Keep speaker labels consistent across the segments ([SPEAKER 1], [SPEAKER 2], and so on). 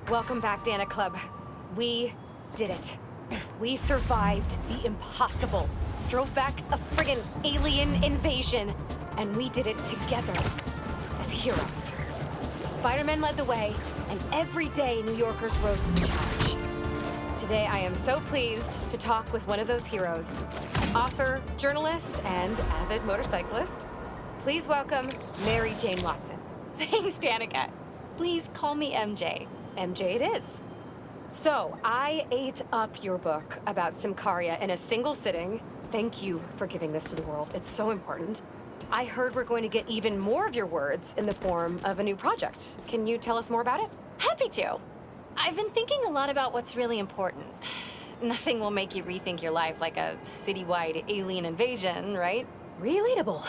[SPEAKER 1] Welcome back, Dana Club. We did it. We survived the impossible. Drove back a friggin' alien invasion. And we did it together as heroes. Spider-Man led the way, and every day New Yorkers rose to the challenge. Today I am so pleased to talk with one of those heroes. Author, journalist, and avid motorcyclist. Please welcome Mary Jane Watson.
[SPEAKER 2] Thanks, Danica. Please call me MJ.
[SPEAKER 1] MJ it is. So, I ate up your book about Symkaria in a single sitting. Thank you for giving this to the world. It's so important. I heard we're going to get even more of your words in the form of a new project. Can you tell us more about it?
[SPEAKER 2] Happy to. I've been thinking a lot about what's really important. Nothing will make you rethink your life like a citywide alien invasion, right?
[SPEAKER 1] Relatable.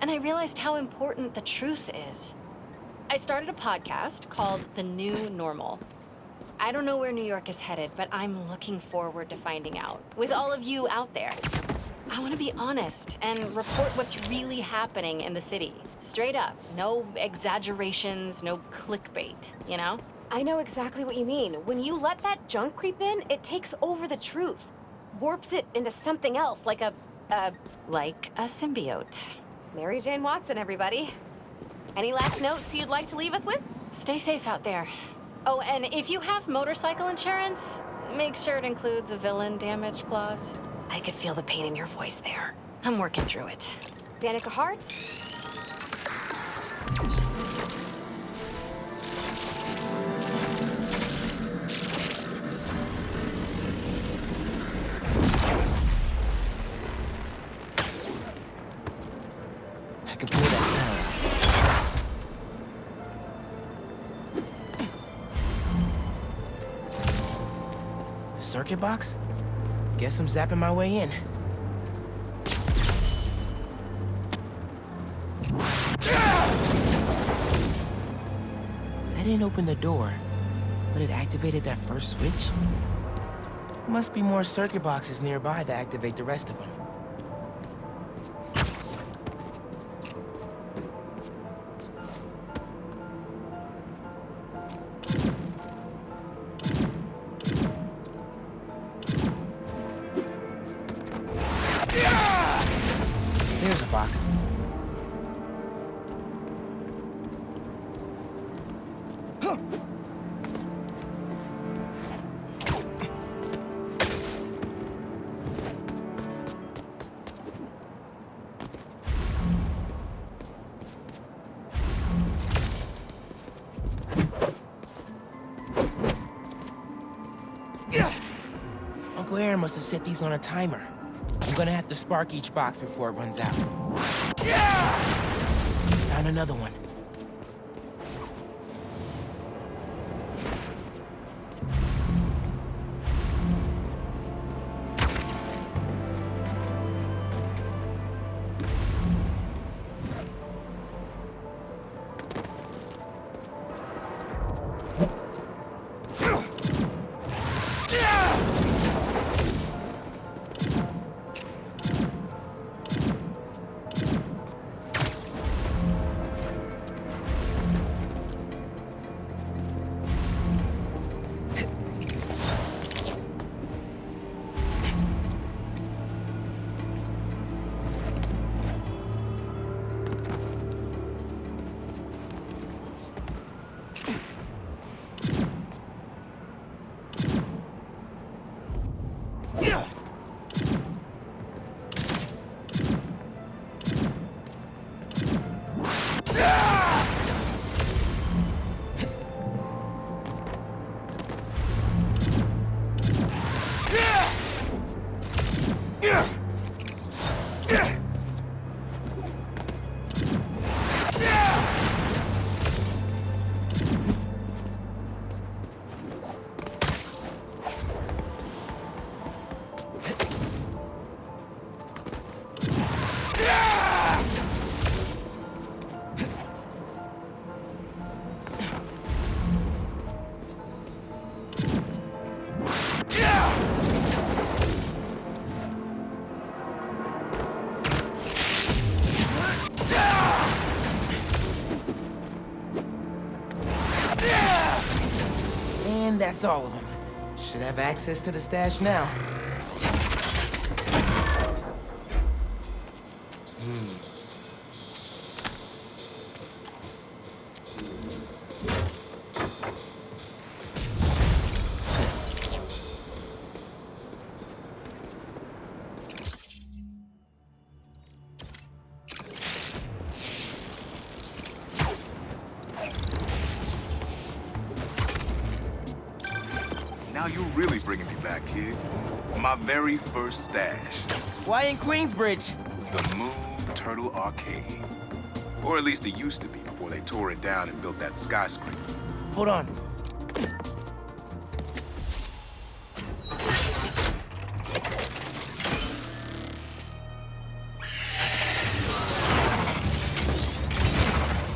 [SPEAKER 2] And I realized how important the truth is. I started a podcast called The New Normal. I don't know where New York is headed, but I'm looking forward to finding out. With all of you out there. I want to be honest and report what's really happening in the city. Straight up. No exaggerations, no clickbait, you know?
[SPEAKER 1] I know exactly what you mean. When you let that junk creep in, it takes over the truth. Warps it into something else, like a
[SPEAKER 2] symbiote.
[SPEAKER 1] Mary Jane Watson, everybody. Any last notes you'd like to leave us with?
[SPEAKER 2] Stay safe out there. Oh, and if you have motorcycle insurance, make sure it includes a villain damage clause.
[SPEAKER 1] I could feel the pain in your voice there.
[SPEAKER 2] I'm working through it.
[SPEAKER 1] Danica Hartz?
[SPEAKER 3] I can pull that down. Circuit box? Guess I'm zapping my way in. That didn't open the door, but it activated that first switch. Must be more circuit boxes nearby that activate the rest of them. There's a box. Uncle Aaron must have set these on a timer. I'm gonna have to spark each box before it runs out. Found another one. And that's all of them. Should have access to the stash now.
[SPEAKER 4] Now you're really bringing me back, kid. My very first stash.
[SPEAKER 3] Why in Queensbridge?
[SPEAKER 4] The Moon Turtle Arcade. Or at least it used to be before they tore it down and built that skyscraper.
[SPEAKER 3] Hold on.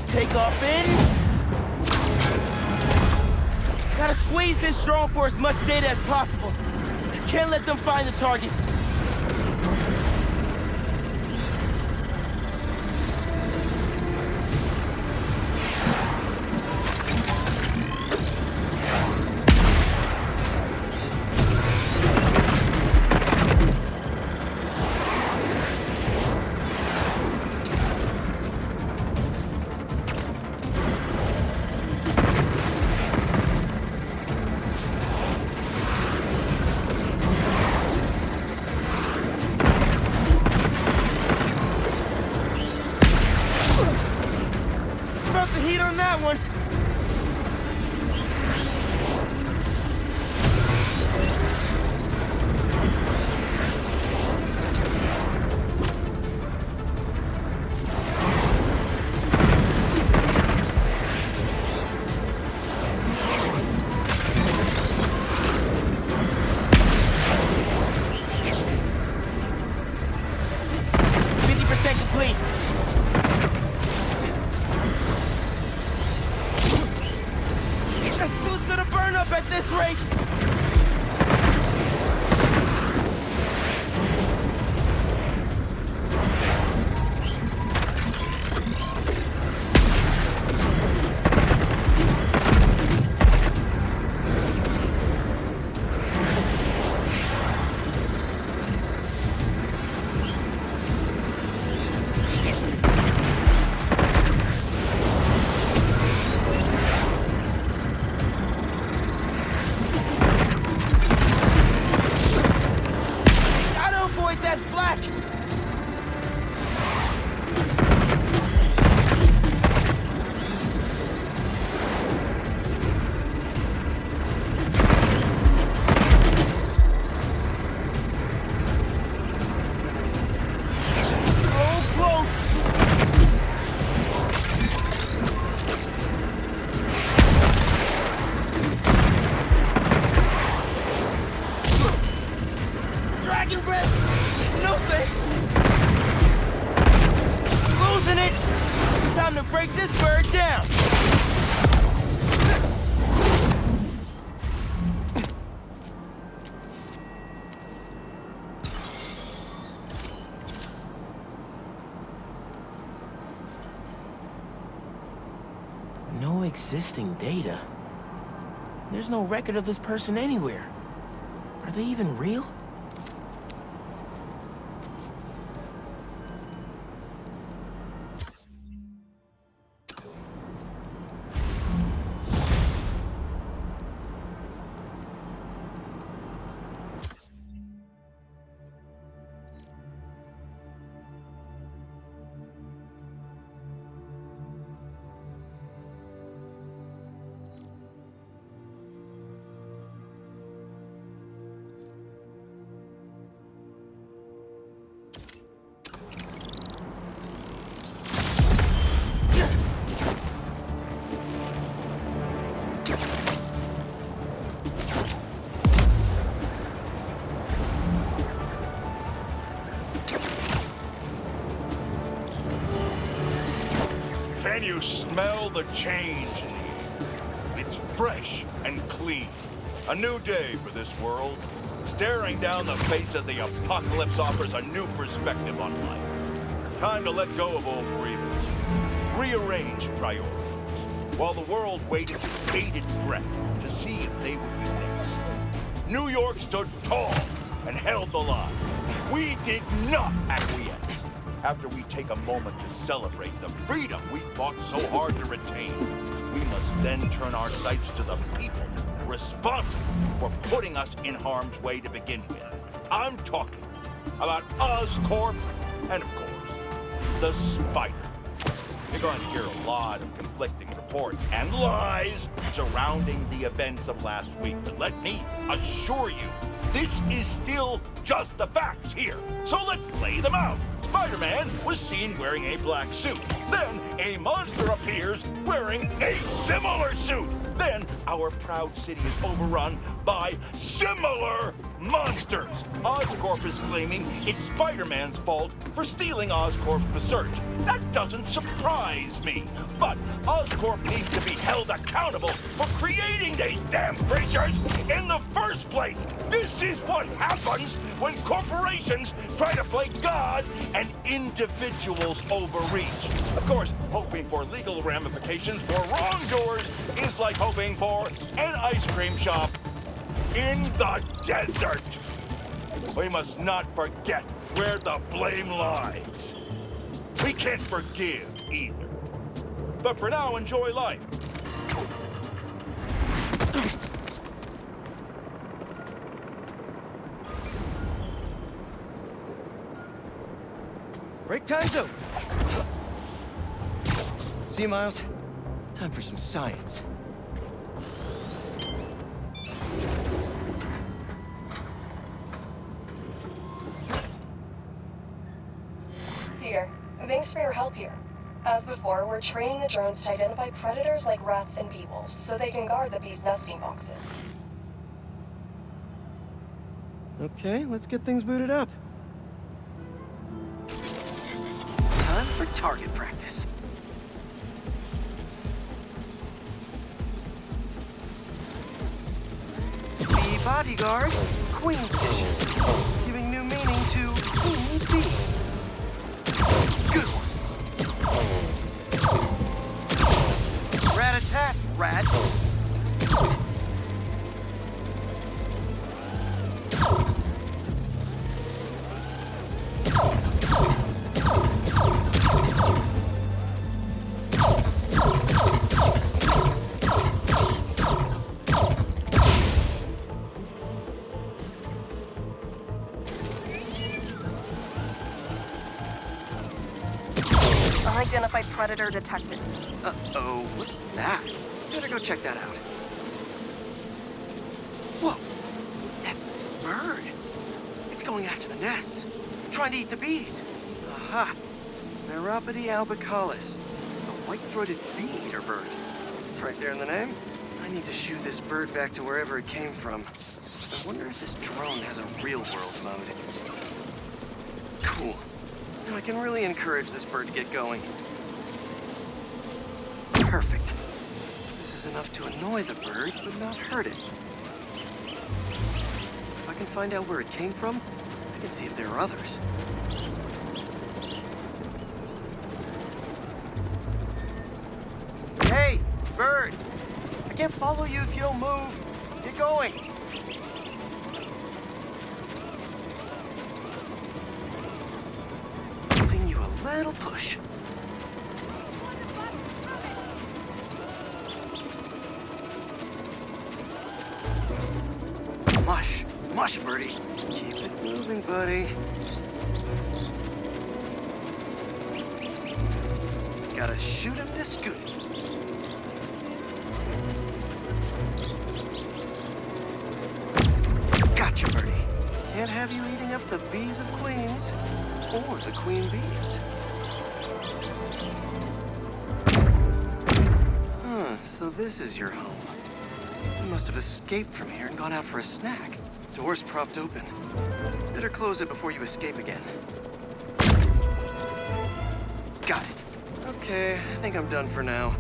[SPEAKER 3] Take off in. Gotta squeeze this drone for as much data as possible. Can't let them find the targets. That one. Complete. This food's gonna burn up at this rate! Break this bird down! No existing data. There's no record of this person anywhere. Are they even real?
[SPEAKER 5] Can you smell the change? It's fresh and clean. A new day for this world. Staring down the face of the apocalypse offers a new perspective on life. Time to let go of old grievances. Rearrange priorities. while the world waited with bated breath to see if they would be next. New York stood tall and held the line. We did not acquiesce. After we take a moment to celebrate the freedom we fought so hard to retain, we must then turn our sights to the people responsible for putting us in harm's way to begin with. I'm talking about Oscorp and, of course, the Spider. You're going to hear a lot of conflicting reports and lies surrounding the events of last week, but let me assure you, this is still just the facts here. So let's lay them out. Spider-Man was seen wearing a black suit. Then a monster appears wearing a similar suit. Then our proud city is overrun by similar monsters. Oscorp is claiming it's Spider-Man's fault for stealing Oscorp's research. That doesn't surprise me. But Oscorp needs to be held accountable for creating these damn creatures in the first place. This is what happens when corporations try to play God and individuals overreach. Of course, hoping for legal ramifications for wrongdoers is like hoping for an ice cream shop in the desert. We must not forget where the blame lies. We can't forgive either. But for now, enjoy life.
[SPEAKER 6] Break time's over. See you, Miles? Time for some science.
[SPEAKER 7] Peter, thanks for your help here. As before, we're training the drones to identify predators like rats and bee-wolves, so they can guard the bees' nesting boxes.
[SPEAKER 6] Okay, let's get things booted up.
[SPEAKER 8] Time for target practice. Bee bodyguard, Queen's Edition. Giving new meaning to Queen's Bee. Good one. Rat-a-tat, rat.
[SPEAKER 7] Unidentified predator detected.
[SPEAKER 8] Uh-oh, what's that? Better go check that out. Whoa, that bird. It's going after the nests, trying to eat the bees. Aha, Neuropody albicollis, a white-throated bee-eater bird. It's right there in the name. I need to shoo this bird back to wherever it came from. I wonder if this drone has a real-world mode. Cool. Now I can really encourage this bird to get going. Perfect. This is enough to annoy the bird, but not hurt it. If I can find out where it came from, I can see if there are others. Hey, bird! I can't follow you if you don't move. Get going! Giving you a little push. Mush. Mush, birdie. Keep it moving, buddy. Gotta shoot him to scoot him. Gotcha, birdie. Can't have you eating up the bees of queens, or the queen bees. So this is your home. You must have escaped from here and gone out for a snack. Door's propped open. Better close it before you escape again. Got it. Okay, I think I'm done for now.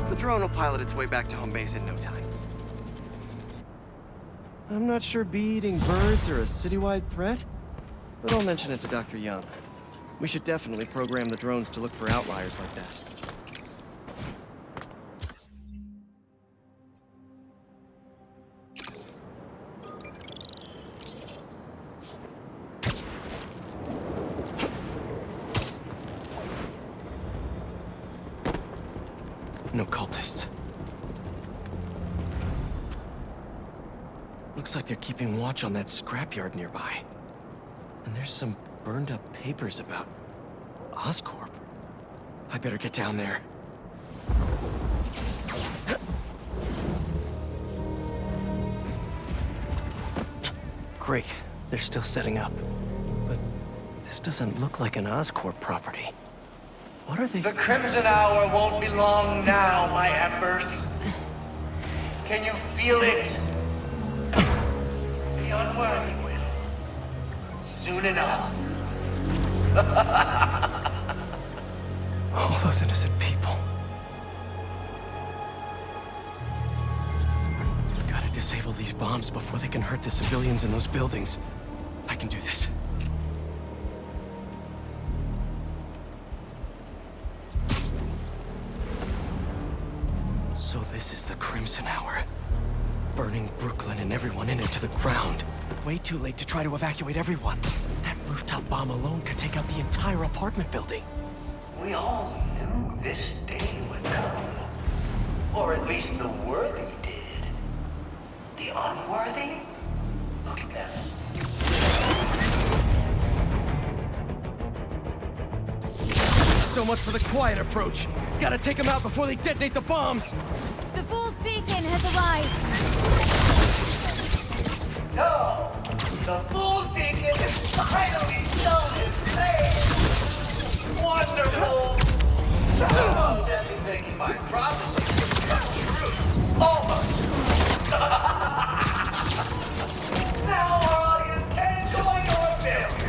[SPEAKER 8] The drone will pilot its way back to home base in no time.
[SPEAKER 6] I'm not sure bee-eating birds are a citywide threat, but I'll mention it to Dr. Young. We should definitely program the drones to look for outliers like that. No cultists. Looks like they're keeping watch on that scrapyard nearby. And there's some burned up papers about Oscorp. I better get down there. Great, they're still setting up. But this doesn't look like an Oscorp property. What are they?
[SPEAKER 9] The Crimson Hour won't be long now, my embers. Can you feel it? The unworthy will. Soon enough.
[SPEAKER 6] All those innocent people. Gotta disable these bombs before they can hurt the civilians in those buildings. I can do this. So this is the Crimson Hour. Burning Brooklyn and everyone in it to the ground. Way too late to try to evacuate everyone. That rooftop bomb alone could take out the entire apartment building.
[SPEAKER 9] We all knew this day would come. Or at least the worthy did. The unworthy? Look at them.
[SPEAKER 6] So much for the quiet approach. Gotta take them out before they detonate the bombs.
[SPEAKER 10] The Fool's Beacon has arrived.
[SPEAKER 9] No! The Fool's Beacon has finally shown its face! Wonderful! Almost everything in my prophecy come true. Almost! Now our audience can join your failure!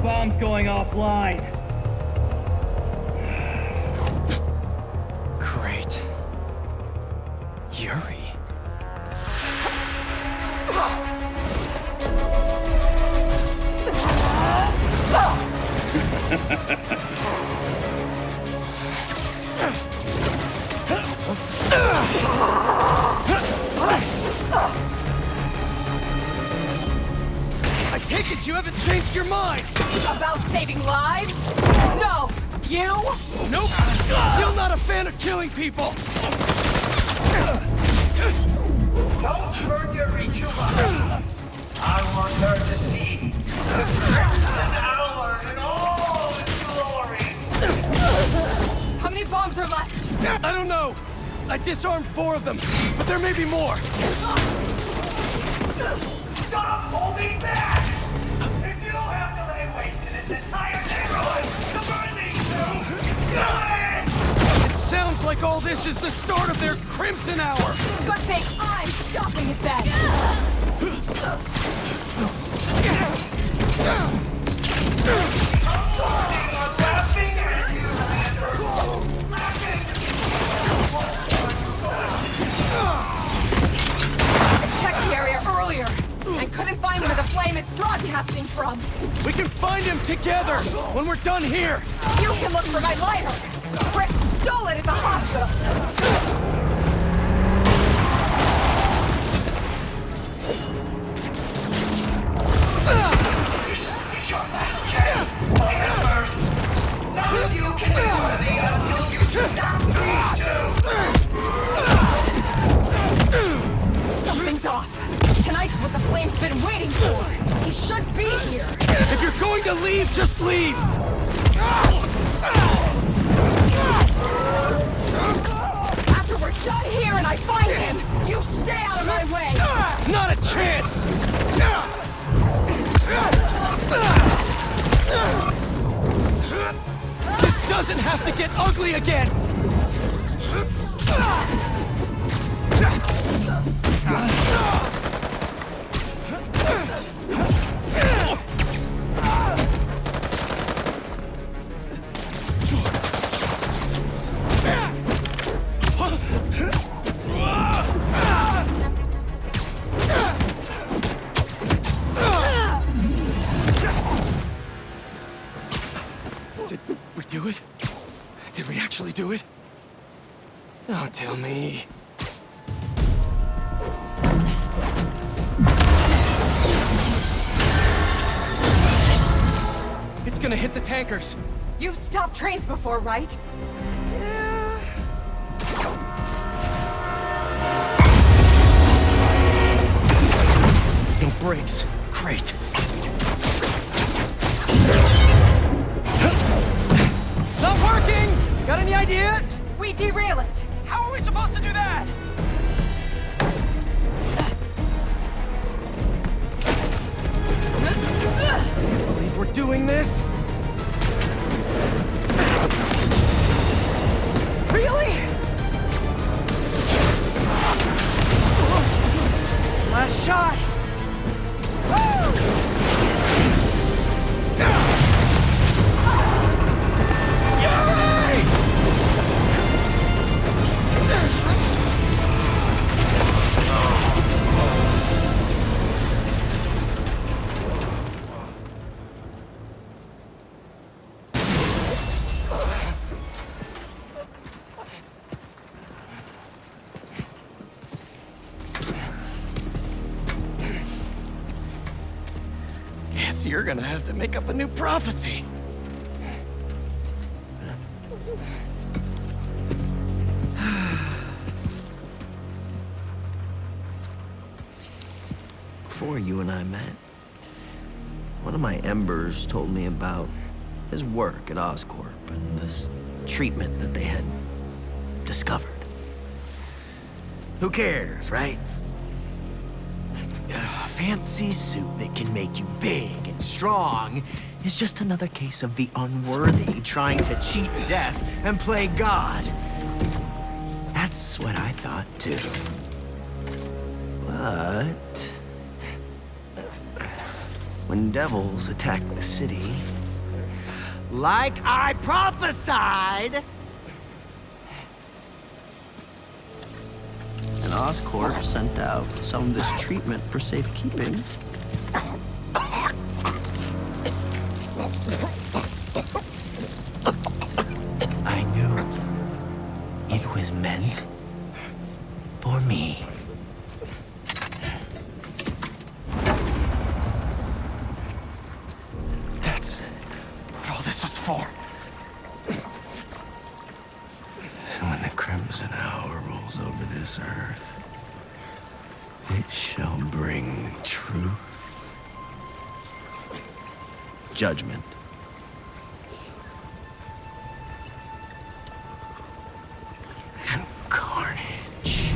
[SPEAKER 11] bomb's going offline.
[SPEAKER 6] Great. Yuri. I take it you haven't changed your mind!
[SPEAKER 1] About saving lives? No! You?
[SPEAKER 6] Nope! Still not a fan of killing people!
[SPEAKER 9] Don't burn your Richuba! I want her to see the Crimson Hour in all its glory!
[SPEAKER 1] How many bombs are left?
[SPEAKER 6] I don't know! I disarmed 4 of them, but there may be more!
[SPEAKER 9] Stop holding back! If you have to lay waste to this entire neighborhood to burn these two, do it!
[SPEAKER 6] It sounds like all this is the start of their Crimson Hour!
[SPEAKER 1] Good thing I'm stopping it then!
[SPEAKER 9] Laughing at you, Commander! Laughing!
[SPEAKER 1] I checked the area earlier and couldn't find where the flame is broadcasting from.
[SPEAKER 6] We can find him together when we're done here!
[SPEAKER 1] You can look for my lighter. Rick stole it at the hospital.
[SPEAKER 9] This is your last chance!
[SPEAKER 1] Something's off. Tonight's what the Flame's been waiting for. He should be here.
[SPEAKER 6] If you're going to leave, just leave!
[SPEAKER 1] After we're done here and I find him, you stay out of my way!
[SPEAKER 6] Not a chance! This doesn't have to get ugly again! Did we do it? Did we actually do it? Don't tell me. It's gonna hit the tankers.
[SPEAKER 1] You've stopped trains before, right?
[SPEAKER 6] No brakes. Great. It's not working! Got any ideas?
[SPEAKER 1] We derail it.
[SPEAKER 6] How are we supposed to do that? Believe we're doing this?
[SPEAKER 1] Really?
[SPEAKER 6] Last shot! Guess you're gonna have to make up a new prophecy.
[SPEAKER 8] Before you and I met, one of my embers told me about his work at Oscorp and this treatment that they had discovered. Who cares, right? A fancy suit that can make you big and strong is just another case of the unworthy trying to cheat death and play God. That's what I thought too. But when devils attack the city, like I prophesied, and Oscorp sent out some of this treatment for safekeeping. I knew it was meant for me.
[SPEAKER 6] That's what all this was for.
[SPEAKER 8] And when the Crimson Hour rolls over this earth, it shall bring truth, judgment, and carnage.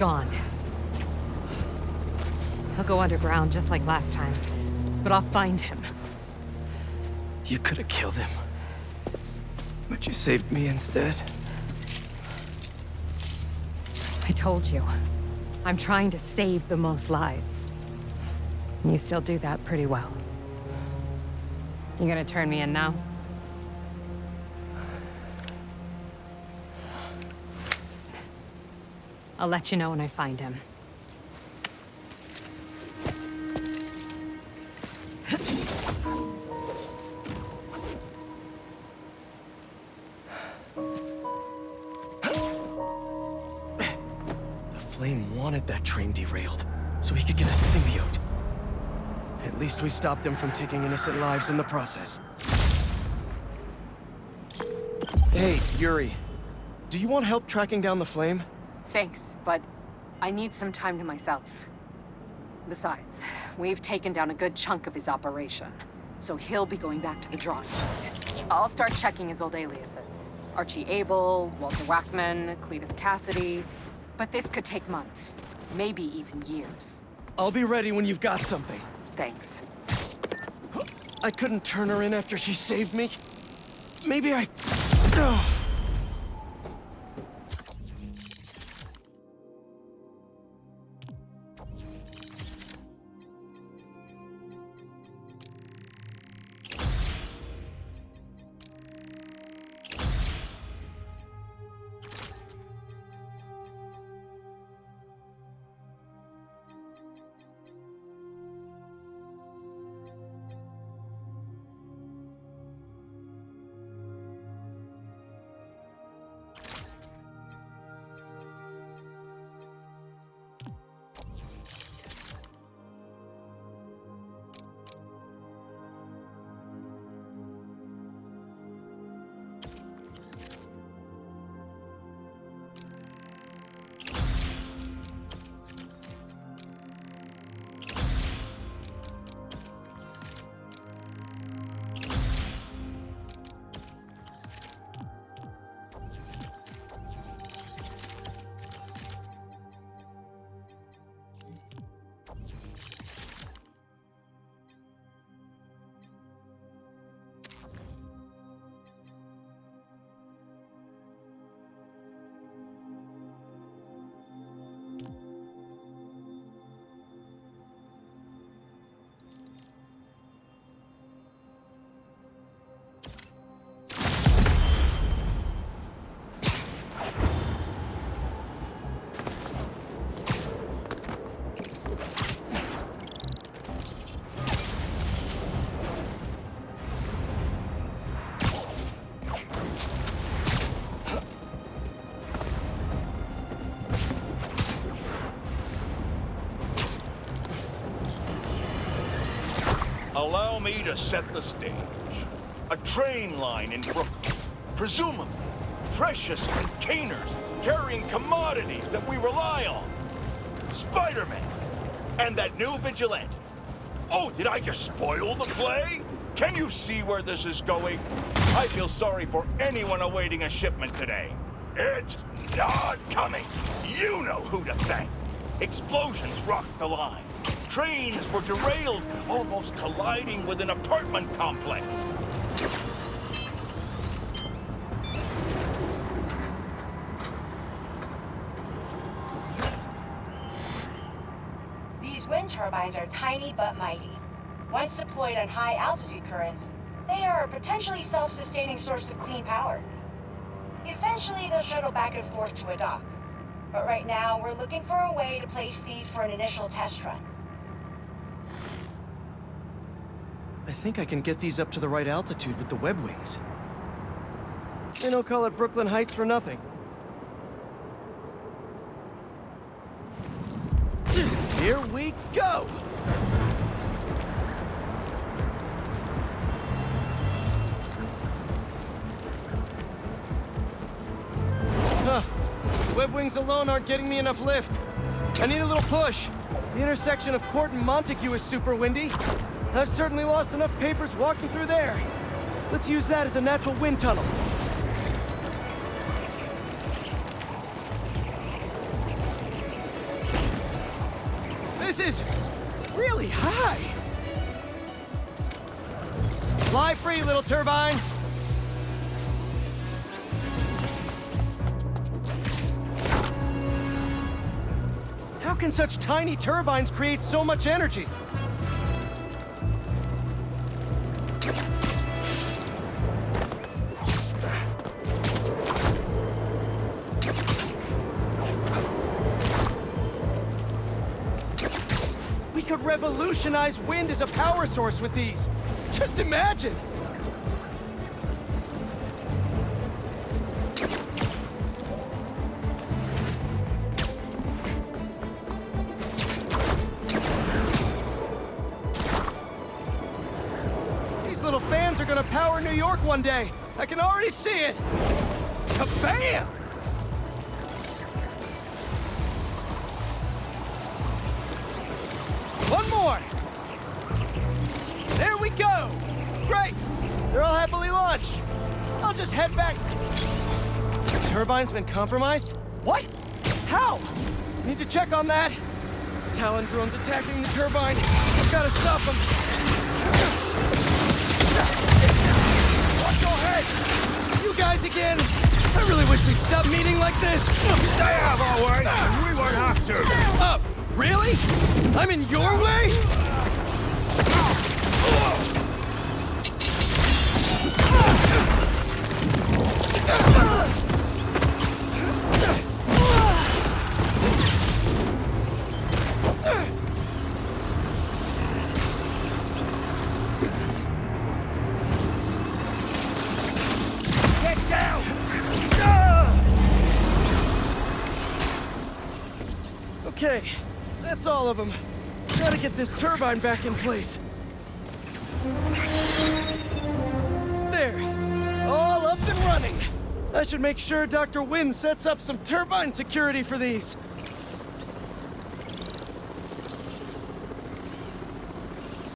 [SPEAKER 1] gone. He'll go underground just like last time, but I'll find him.
[SPEAKER 6] You could have killed him. But you saved me instead.
[SPEAKER 1] I told you. I'm trying to save the most lives. And you still do that pretty well. You gonna turn me in now? I'll let you know when I find him.
[SPEAKER 6] Flame wanted that train derailed, so he could get a symbiote. At least we stopped him from taking innocent lives in the process. Hey, Yuri. Do you want help tracking down the Flame?
[SPEAKER 12] Thanks, but I need some time to myself. Besides, we've taken down a good chunk of his operation, so he'll be going back to the drawing board. I'll start checking his old aliases. Archie Abel, Walter Wackman, Cletus Cassidy. But this could take months, maybe even years.
[SPEAKER 6] I'll be ready when you've got something.
[SPEAKER 12] Thanks.
[SPEAKER 6] I couldn't turn her in after she saved me. Maybe I...
[SPEAKER 5] Allow me to set the stage. A train line in Brooklyn. Presumably, precious containers carrying commodities that we rely on. Spider-Man! And that new vigilante. Oh, did I just spoil the play? Can you see where this is going? I feel sorry for anyone awaiting a shipment today. It's not coming. You know who to thank. Explosions rocked the line. Trains were derailed, almost colliding with an apartment complex.
[SPEAKER 13] These wind turbines are tiny but mighty. Once deployed on high altitude currents, they are a potentially self-sustaining source of clean power. Eventually, they'll shuttle back and forth to a dock. But right now, we're looking for a way to place these for an initial test run.
[SPEAKER 6] I think I can get these up to the right altitude with the web wings. They don't call it Brooklyn Heights for nothing. Here we go! Huh. Web wings alone aren't getting me enough lift. I need a little push. The intersection of Court and Montague is super windy. I've certainly lost enough papers walking through there. Let's use that as a natural wind tunnel. This is really high. Fly free, little turbine. How can such tiny turbines create so much energy? We could revolutionize wind as a power source with these. Just imagine! These little fans are gonna power New York one day. I can already see it. Kabam! One more! There we go! Great! They're all happily launched. I'll just head back. The turbine's been compromised? What? How? Need to check on that. Talon drones attacking the turbine. I've got to stop them. Watch your head! You guys again! I really wish we'd stop meeting like this.
[SPEAKER 4] Stay out of our way, and we won't have to.
[SPEAKER 6] Really? I'm in your way?
[SPEAKER 4] Get down!
[SPEAKER 6] Okay, that's all of them. Gotta get this turbine back in place. There, all up and running. I should make sure Dr. Wynn sets up some turbine security for these.